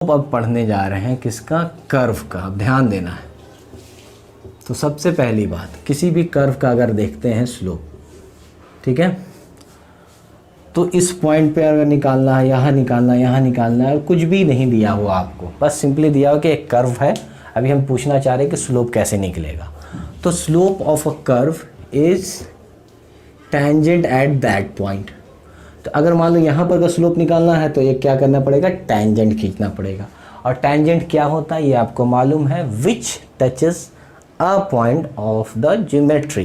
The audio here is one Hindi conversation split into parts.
अब पढ़ने जा रहे हैं किसका, कर्व का। अब ध्यान देना है। तो सबसे पहली बात, किसी भी कर्व का अगर देखते हैं स्लोप, ठीक है, तो इस पॉइंट पे अगर निकालना है, यहाँ निकालना है, यहाँ निकालना है, कुछ भी नहीं दिया हुआ आपको, बस सिंपली दिया हुआ कि एक कर्व है। अभी हम पूछना चाह रहे हैं कि स्लोप कैसे निकलेगा। तो slope of a curve is tangent at that point. तो अगर मान लो यहाँ पर का स्लोप निकालना है तो ये क्या करना पड़ेगा, टेंजेंट खींचना पड़ेगा। और टेंजेंट क्या होता है ये आपको मालूम है, विच touches a point of the geometry.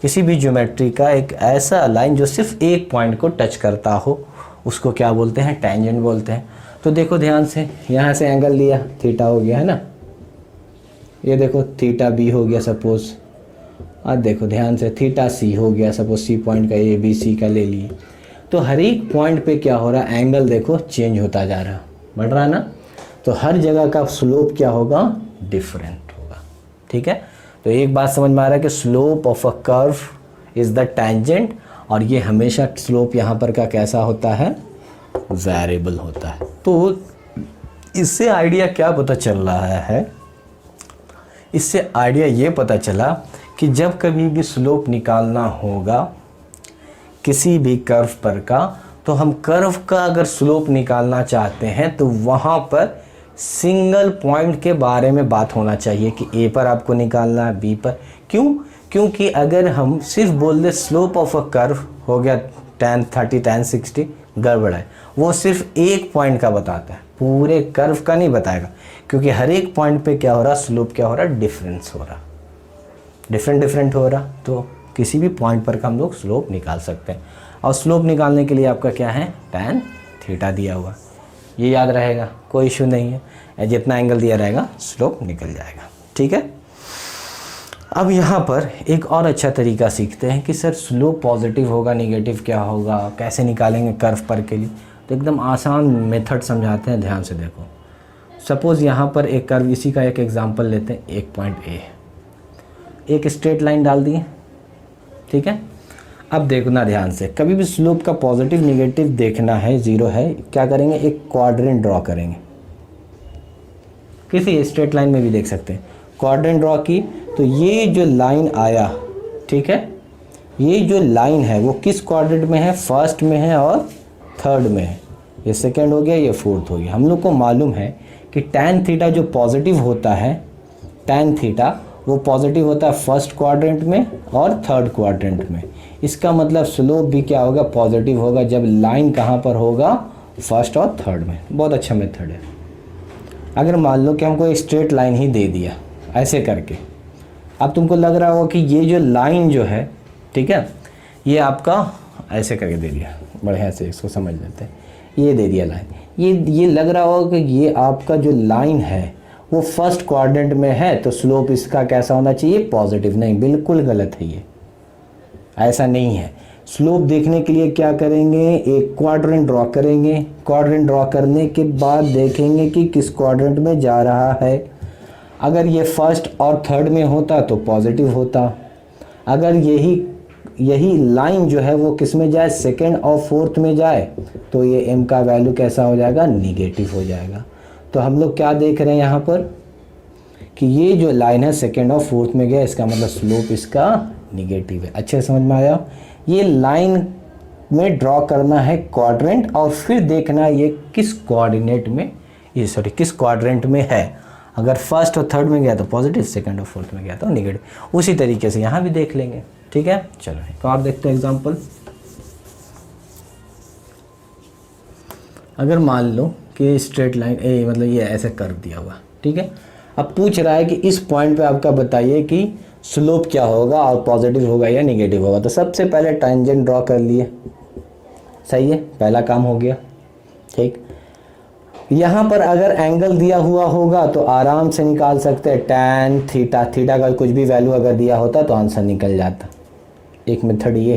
किसी भी ज्योमेट्री का एक ऐसा लाइन जो सिर्फ एक पॉइंट को टच करता हो उसको क्या बोलते हैं, टेंजेंट बोलते हैं। तो देखो ध्यान से, यहाँ से एंगल लिया, थीटा हो गया है ना, ये देखो थीटा बी हो गया सपोज। अब देखो ध्यान से, थीटा सी हो गया सपोज, सी पॉइंट का ए बी सी का ले लिए। तो हर एक पॉइंट पे क्या हो रहा है, एंगल देखो चेंज होता जा रहा, बढ़ रहा ना। तो हर जगह का स्लोप क्या होगा, डिफरेंट होगा, ठीक है। तो एक बात समझ में आ रहा है कि slope of a curve is the tangent, और ये हमेशा स्लोप यहाँ पर का कैसा होता है, वेरिएबल होता है। तो इससे आइडिया क्या पता चल रहा है, इससे आइडिया ये पता चला कि जब कभी भी स्लोप निकालना होगा किसी भी कर्व पर का, तो हम कर्व का अगर स्लोप निकालना चाहते हैं तो वहाँ पर सिंगल पॉइंट के बारे में बात होना चाहिए कि ए पर आपको निकालना है, बी पर। क्यों? क्योंकि अगर हम सिर्फ बोल दे स्लोप ऑफ अ कर्व हो गया tan 30 tan 60, गड़बड़ है। वो सिर्फ एक पॉइंट का बताता है, पूरे कर्व का नहीं बताएगा, क्योंकि हर एक पॉइंट पे क्या हो रहा, स्लोप क्या हो रहा, डिफरेंस हो रहा, डिफरेंट हो रहा। तो किसी भी पॉइंट पर का हम लोग स्लोप निकाल सकते हैं। और स्लोप निकालने के लिए आपका क्या है, tan थीटा दिया हुआ, ये याद रहेगा, कोई इशू नहीं है। जितना एंगल दिया रहेगा स्लोप निकल जाएगा, ठीक है। अब यहाँ पर एक और अच्छा तरीका सीखते हैं कि सर स्लोप पॉजिटिव होगा, नेगेटिव क्या होगा, कैसे निकालेंगे कर्व पर के लिए। तो एकदम आसान मेथड समझाते हैं, ध्यान से देखो। सपोज़ यहाँ पर एक कर्व, इसी का एक एग्जांपल लेते हैं, एक पॉइंट ए, एक स्ट्रेट लाइन डाल दिए, ठीक है। अब देखना ध्यान से, कभी भी स्लोप का पॉजिटिव नेगेटिव देखना है, जीरो है, क्या करेंगे, एक क्वाड्रेंट ड्रॉ करेंगे। किसी स्ट्रेट लाइन में भी देख सकते हैं, क्वाड्रेंट ड्रॉ की तो ये जो लाइन आया, ठीक है, ये जो लाइन है वो किस क्वाड्रेंट में है, फर्स्ट में है और थर्ड में है। ये सेकंड हो गया, ये फोर्थ हो गया। हम लोग को मालूम है कि tan थीटा जो पॉजिटिव होता है, tan थीटा वो पॉजिटिव होता है फर्स्ट क्वाड्रेंट में और थर्ड क्वाड्रेंट में। इसका मतलब स्लोप भी क्या होगा, पॉजिटिव होगा, जब लाइन कहाँ पर होगा, फर्स्ट और थर्ड में। बहुत अच्छा मेथड है। अगर मान लो कि हमको एक स्ट्रेट लाइन ही दे दिया ऐसे करके, अब तुमको लग रहा होगा कि ये जो लाइन जो है, ठीक है, ये आपका ऐसे करके दे दिया, बढ़िया से इसको समझ लेते हैं, ये दे दिया लाइन, ये लग रहा होगा कि ये आपका जो लाइन है वो फर्स्ट क्वाड्रेंट में है, तो स्लोप इसका कैसा होना चाहिए, पॉजिटिव। नहीं, बिल्कुल गलत है, ये ऐसा नहीं है। स्लोप देखने के लिए क्या करेंगे, एक क्वाड्रेंट ड्रॉ करेंगे। क्वाड्रेंट ड्रॉ करने के बाद देखेंगे कि किस क्वाड्रेंट में जा रहा है। अगर ये फर्स्ट और थर्ड में होता तो पॉजिटिव होता। अगर यही लाइन जो है वो किस में जाए, सेकंड और फोर्थ में जाए, तो ये एम का वैल्यू कैसा हो जाएगा, निगेटिव हो जाएगा। तो हम लोग क्या देख रहे हैं यहाँ पर कि ये जो लाइन है सेकंड और फोर्थ में गया, इसका मतलब स्लोप इसका निगेटिव है। अच्छे समझ में आया। ये लाइन में ड्रॉ करना है क्वाड्रेंट, और फिर देखना है ये किस कोऑर्डिनेट में, ये सॉरी किस क्वाड्रेंट में है। अगर फर्स्ट और थर्ड में गया तो पॉजिटिव, सेकंड और फोर्थ में गया तो निगेटिव। उसी तरीके से यहाँ भी देख लेंगे, ठीक है। चलो एक और देखते हैं एग्जाम्पल। अगर मान लो कि स्ट्रेट लाइन ए, मतलब ये ऐसे कर्व दिया हुआ, ठीक है। अब पूछ रहा है कि इस पॉइंट पे आपका बताइए कि स्लोप क्या होगा, और पॉजिटिव होगा या नेगेटिव होगा। तो सबसे पहले टेंजेंट ड्रॉ कर लिए, सही है, पहला काम हो गया, ठीक। यहाँ पर अगर एंगल दिया हुआ होगा तो आराम से निकाल सकते हैं tan थीटा। थीटा का कुछ भी वैल्यू अगर दिया होता तो आंसर निकल जाता। एक मेथड ये।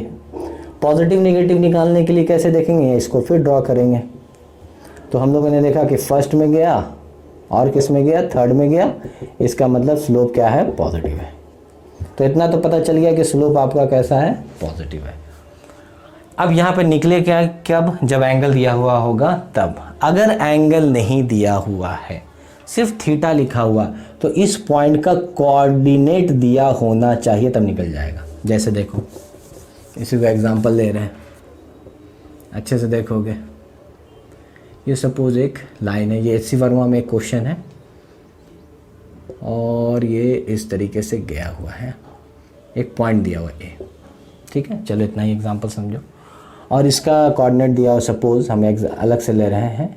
पॉजिटिव नेगेटिव निकालने के लिए कैसे देखेंगे, इसको फिर ड्रॉ करेंगे। तो हम लोगों ने देखा कि फर्स्ट में गया और किस में गया, थर्ड में गया, इसका मतलब स्लोप क्या है, पॉजिटिव है। तो इतना तो पता चल गया कि स्लोप आपका कैसा है, पॉजिटिव है। अब यहाँ पे निकले क्या, कब, जब एंगल दिया हुआ होगा तब। अगर एंगल नहीं दिया हुआ है, सिर्फ थीटा लिखा हुआ, तो इस पॉइंट का कोऑर्डिनेट दिया होना चाहिए, तब निकल जाएगा। जैसे देखो, इसी का एग्जांपल ले रहे हैं, अच्छे से देखोगे। ये सपोज एक लाइन है, ये एच सी वर्मा में एक क्वेश्चन है और ये इस तरीके से गया हुआ है, एक पॉइंट दिया हुआ ए, ठीक है। चलो इतना ही एग्जांपल समझो। और इसका कोऑर्डिनेट दिया हुआ, सपोज हम अलग से ले रहे हैं,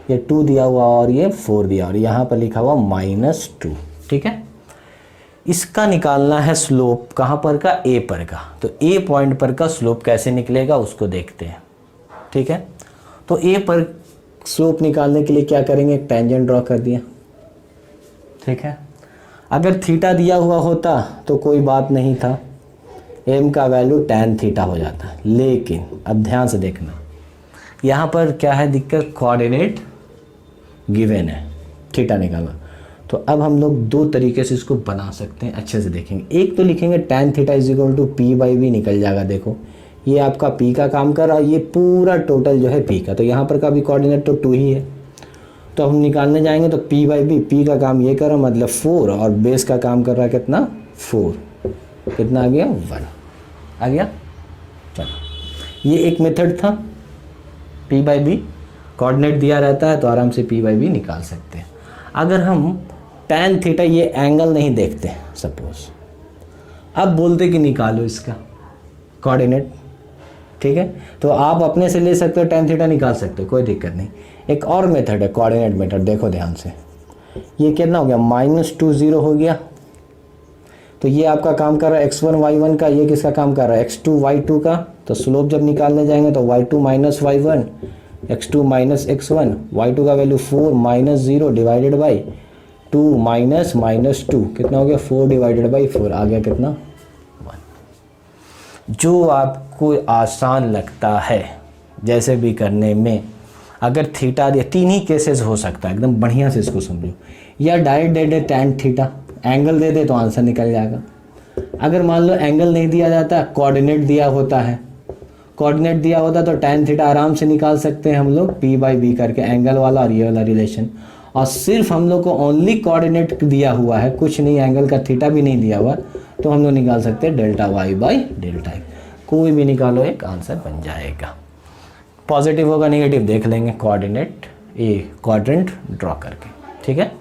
ये 2 दिया हुआ और ये 4 दिया और यहाँ पर लिखा हुआ -2, ठीक है। इसका निकालना है स्लोप, कहाँ पर का, ए पर का। तो ए पॉइंट पर का स्लोप कैसे निकलेगा उसको देखते हैं, ठीक है। तो ए पर स्लोप निकालने के लिए क्या करेंगे, एक टेंजेंट ड्रॉ कर दिया, ठीक है। अगर थीटा दिया हुआ होता तो कोई बात नहीं था, एम का वैल्यू tan थीटा हो जाता। लेकिन अब ध्यान से देखना, यहाँ पर क्या है दिक्कत, कोऑर्डिनेट गिवन है, थीटा निकालना। तो अब हम लोग 2 तरीके से इसको बना सकते हैं, अच्छे से देखेंगे। एक तो लिखेंगे tan थीटा = p/v, निकल जाएगा। देखो ये आपका p का काम कर रहा है, ये पूरा टोटल जो है p का, तो यहाँ पर का भी कोऑर्डिनेट तो 2 ही है। तो हम निकालने जाएंगे तो p/v, p का काम ये कर रहा है मतलब 4, और बेस का काम कर रहा है कितना, 4, कितना आ गया, 1 आ गया। चलो ये एक मेथड था, p/v कोऑर्डिनेट दिया रहता है तो आराम से p/v निकाल सकते हैं। अगर हम tan थीटा ये एंगल नहीं देखते, सपोज अब बोलते कि निकालो इसका कोऑर्डिनेट, ठीक है, तो आप अपने से ले सकते हो, tan थीटा निकाल सकते हो, कोई दिक्कत नहीं। एक और मेथड है कोऑर्डिनेट मेथड, देखो ध्यान से, ये कितना हो गया, -2 0 हो गया। तो ये आपका काम कर रहा है x1 y1 का, ये किसका काम कर रहा है, x2 y2 का। तो स्लोप जब निकालने जाएंगे तो y2 - y1, x2 - x1, y2 का वैल्यू 4 -0 डिवाइडेड बाई 2 -2, कितना हो गया, 4 डिवाइडेड बाई 4, आ गया कितना, 1। जो आपको आसान लगता है जैसे भी करने में, अगर थीटा दिया, 3 ही केसेस हो सकता है, एकदम बढ़िया से इसको समझो। या डायरेक्ट दे दे tan थीटा, एंगल दे दे तो आंसर निकल जाएगा। अगर मान लो एंगल नहीं दिया जाता, कोऑर्डिनेट दिया होता है, कोऑर्डिनेट दिया होता तो tan थीटा आराम से निकाल सकते हैं हम लोग p/v करके, एंगल वाला और ये वाला रिलेशन। और सिर्फ हम लोग को ओनली कोऑर्डिनेट दिया हुआ है, कुछ नहीं, एंगल का थीटा भी नहीं दिया हुआ, तो हम लोग निकाल सकते हैं ΔY/ΔX। कोई भी निकालो, एक आंसर बन जाएगा। पॉजिटिव होगा नेगेटिव देख लेंगे, कोऑर्डिनेट ए क्वाड्रेंट ड्रॉ करके, ठीक है।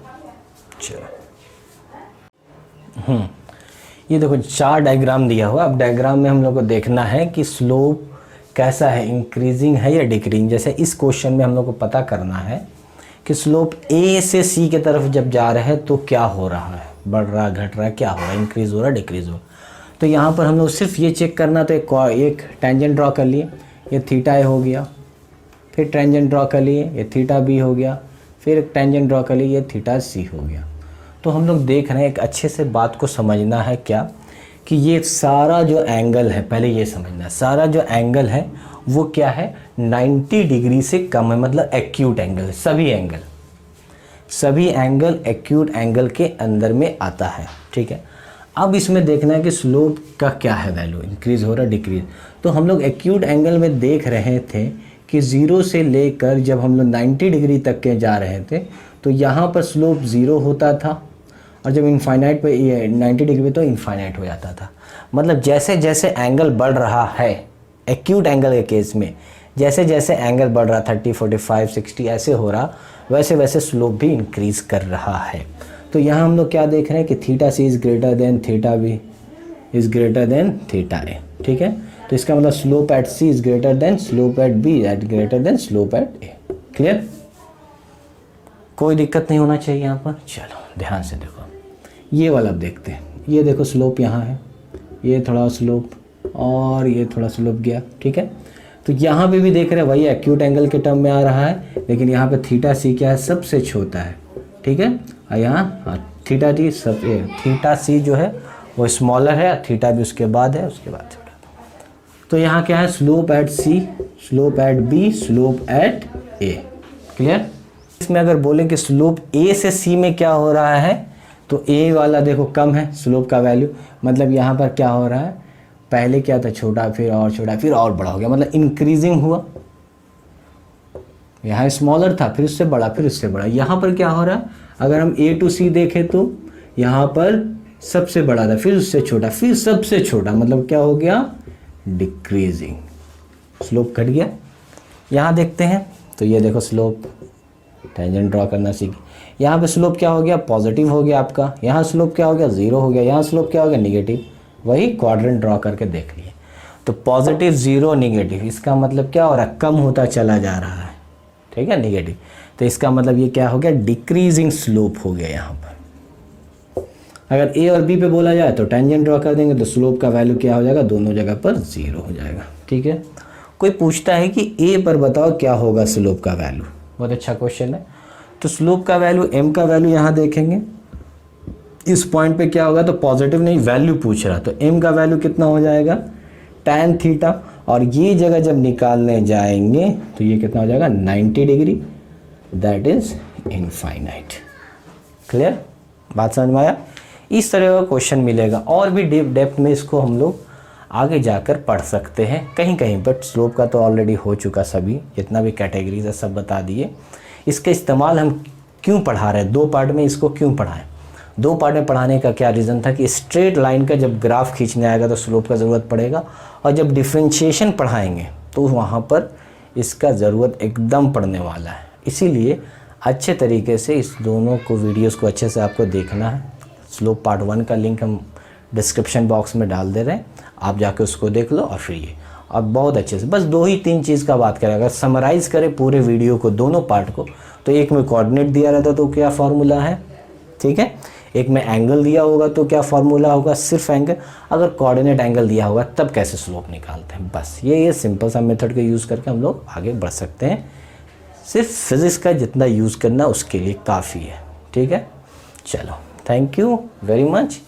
चलो ये देखो 4 डायग्राम दिया हुआ। अब डायग्राम में हम लोग को देखना है कि स्लोप कैसा है, इंक्रीजिंग है या डिक्रीजिंग। जैसे इस क्वेश्चन में हम लोग को पता करना है कि स्लोप ए से सी की तरफ जब जा रहे हैं तो क्या हो रहा है, बढ़ रहा, घट रहा, क्या हो रहा है, इंक्रीज हो रहा, डिक्रीज हो रहा। तो यहाँ पर हम लोग सिर्फ ये चेक करना, तो एक टेंजेंट ड्रॉ कर लिए, ये थीटा ए हो गया, फिर टेंजेंट ड्रॉ कर लिए, ये थीटा बी हो गया, फिर एक टेंजेंट ड्रॉ कर लिए, ये थीटा सी हो गया। तो हम लोग देख रहे हैं, एक अच्छे से बात को समझना है क्या, कि ये सारा जो एंगल है, पहले ये समझना है, सारा जो एंगल है वो क्या है, 90 डिग्री से कम है, मतलब एक्यूट एंगल है। सभी एंगल एक्यूट एंगल के अंदर में आता है, ठीक है। अब इसमें देखना है कि स्लोप का क्या है वैल्यू, इंक्रीज हो रहा, डिक्रीज। तो हम लोग एक्यूट एंगल में देख रहे थे कि 0 से लेकर जब हम लोग 90 डिग्री तक के जा रहे थे तो यहाँ पर स्लोप 0 होता था, और जब इनफाइनाइट पे 90 डिग्री तो इनफाइनाइट हो जाता था। मतलब जैसे जैसे एंगल बढ़ रहा है, एक्यूट एंगल के केस में जैसे जैसे एंगल बढ़ रहा, 30, 45, 60 ऐसे हो रहा, वैसे वैसे स्लोप भी इंक्रीज कर रहा है। तो यहाँ हम लोग क्या देख रहे हैं कि theta C is greater than theta B is greater than theta A, ठीक है। तो इसका मतलब slope at C is greater than slope at B at greater than slope at A. Clear, कोई दिक्कत नहीं होना चाहिए यहाँ पर। चलो ध्यान से देखो, ये वाला अब देखते हैं। ये देखो स्लोप यहाँ है, ये थोड़ा स्लोप और ये थोड़ा स्लोप गया, ठीक है। तो यहाँ पे भी देख रहे हैं वही एक्यूट एंगल के टर्म में आ रहा है, लेकिन यहाँ पे थीटा सी क्या है, सबसे छोटा है, ठीक है। और यहाँ थीटा डी सब, थीटा सी जो है वो स्मॉलर है, थीटा भी उसके बाद है, उसके बाद छोटा। तो यहाँ क्या है, slope at C, slope at B, slope at A. Clear. इसमें अगर बोलें कि स्लोप ए से सी में क्या हो रहा है, तो ए वाला देखो कम है स्लोप का वैल्यू, मतलब यहाँ पर क्या हो रहा है, पहले क्या था छोटा, फिर और छोटा, फिर और बड़ा हो गया, मतलब इंक्रीजिंग हुआ। यहाँ स्मॉलर था, फिर उससे बड़ा, फिर उससे बड़ा। यहाँ पर क्या हो रहा है, अगर हम A to C देखें तो यहाँ पर सबसे बड़ा था, फिर उससे छोटा, फिर सबसे छोटा, मतलब क्या हो गया, डिक्रीजिंग, स्लोप घट गया। यहाँ देखते हैं तो ये देखो स्लोप, टेंजेंट ड्रॉ करना सीखिए। यहाँ पे स्लोप क्या हो गया, पॉजिटिव हो गया आपका। यहाँ स्लोप क्या हो गया, 0 हो गया। यहाँ स्लोप क्या हो गया, निगेटिव। वही क्वाड्रेंट ड्रॉ करके देख लिए। तो पॉजिटिव, 0, निगेटिव, इसका मतलब क्या हो रहा है, कम होता चला जा रहा है, ठीक है, निगेटिव। तो इसका मतलब ये क्या हो गया, डिक्रीजिंग स्लोप हो गया यहाँ पर। अगर ए और बी पे बोला जाए तो टेंजेंट ड्रॉ कर देंगे तो स्लोप का वैल्यू क्या हो जाएगा, दोनों जगह पर 0 हो जाएगा, ठीक है। कोई पूछता है कि ए पर बताओ क्या होगा स्लोप का वैल्यू, बहुत अच्छा क्वेश्चन है। तो स्लोप का वैल्यू, एम का वैल्यू यहाँ देखेंगे, इस पॉइंट पे क्या होगा, तो पॉजिटिव नहीं, वैल्यू पूछ रहा, तो एम का वैल्यू कितना हो जाएगा, tan थीटा। और ये जगह जब निकालने जाएंगे तो ये कितना हो जाएगा, 90 degree, that is infinite. Clear, बात समझ में आया। इस तरह का क्वेश्चन मिलेगा, और भी डीप डेप्थ में इसको हम लोग आगे जाकर पढ़ सकते हैं कहीं कहीं पर। स्लोप का तो ऑलरेडी हो चुका, सभी जितना भी कैटेगरीज है सब बता दिए। इसका इस्तेमाल हम क्यों पढ़ा रहे हैं, 2 पार्ट में इसको क्यों पढ़ाएं। 2 पार्ट में पढ़ाने का क्या रीज़न था कि स्ट्रेट लाइन का जब ग्राफ खींचने आएगा तो स्लोप का ज़रूरत पड़ेगा, और जब डिफ्रेंशिएशन पढ़ाएंगे तो वहाँ पर इसका ज़रूरत एकदम पड़ने वाला है। इसीलिए अच्छे तरीके से इस दोनों को, वीडियोस को अच्छे से आपको देखना है। स्लोप पार्ट 1 का लिंक हम डिस्क्रिप्शन बॉक्स में डाल दे रहे हैं, आप जाके उसको देख लो। और फिर ये अब बहुत अच्छे से बस 2 ही 3 चीज़ का बात करें। अगर समराइज करें पूरे वीडियो को, दोनों पार्ट को, तो एक में कोऑर्डिनेट दिया रहता तो क्या फार्मूला है, ठीक है। एक में एंगल दिया होगा तो क्या फार्मूला होगा, सिर्फ एंगल। अगर कोऑर्डिनेट एंगल दिया होगा तब कैसे स्लोप निकालते हैं, बस ये सिंपल सा मेथड का यूज़ करके हम लोग आगे बढ़ सकते हैं। सिर्फ फिज़िक्स का जितना यूज़ करना उसके लिए काफ़ी है, ठीक है। चलो, थैंक यू वेरी मच।